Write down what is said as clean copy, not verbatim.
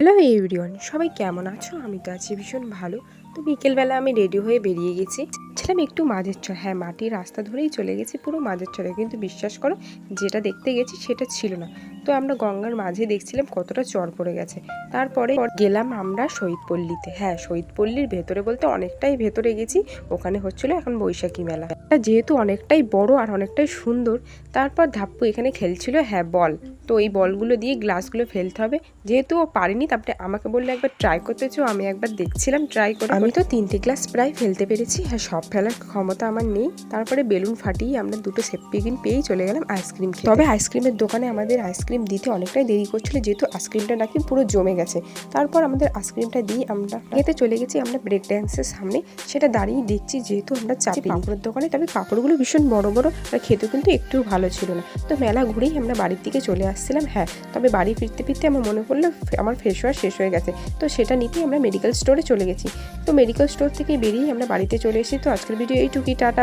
Hello everyone, সবাই কেমন আছো? আমি তো আছি ভীষণ ভালো। তো বিকেলবেলা আমি রেডি হয়ে বেরিয়ে গেছি, ছিলাম একটু মাঝের চর। হ্যাঁ, মাটির রাস্তা ধরেই চলে গেছি পুরো মাঝের চরে, কিন্তু বিশ্বাস করো যেটা দেখতে গেছি সেটা ছিল না। তো আমরা গঙ্গার মাঝে দেখছিলাম কতটা চর পড়ে গেছে। তারপরে গেলাম আমরা শহীদপল্লীতে। হ্যাঁ, শহীদপল্লীর ভেতরে বলতে অনেকটাই ভেতরে গেছি। ওখানে হচ্ছিল এখন বৈশাখী মেলা, যেহেতু অনেকটাই বড় আর অনেকটাই সুন্দর। তারপর ধাপ্পু এখানে খেলছিল, হ্যাঁ বল। তো এই বলগুলো দিয়ে গ্লাসগুলো ফেলতে হবে, যেহেতু ও পারিনি তারপরে আমাকে বললো একবার ট্রাই করতেছো। আমি একবার দেখছিলাম ট্রাই করে, আমি তো 3টে গ্লাস প্রায় ফেলতে পেরেছি। হ্যাঁ, সব ফেলার ক্ষমতা আমার নেই। তারপরে বেলুন ফাটিয়ে আমরা 2টো সেফটিপিন পেয়েই চলে গেলাম আইসক্রিম খেতে। তবে আইসক্রিমের দোকানে আমাদের আইসক্রিম দিতে অনেকটাই দেরি করছিল, যেহেতু আইসক্রিমটা নাকি পুরো জমে গেছে। তারপর আমাদের আইসক্রিমটা দিয়ে আমরা খেতে চলে গেছি আমরা ব্রেক ড্যান্সের সামনে। সেটা দাঁড়িয়ে দেখছি, যেহেতু আমরা চাপি পাঁপড়ের দোকানে। তবে পাঁপড়গুলো ভীষণ বড় বড় আর খেতেও কিন্তু একটু ভালো ছিল না। তো মেলা ঘুরেই আমরা বাড়ির দিকে চলে আসছিলাম। হ্যাঁ, তবে বাড়ি ফিরতে ফিরতে আমার মনে পড়লো আমার ফেস ওয়াশ শেষ হয়ে গেছে। তো সেটা নিতেই আমরা মেডিকেল স্টোরে চলে গেছি। তো মেডিকেল স্টোর থেকে বেরিয়েই আমরা বাড়িতে চলে এসেছি। তো আজকের ভিডিও এইটুকুই, টাটা।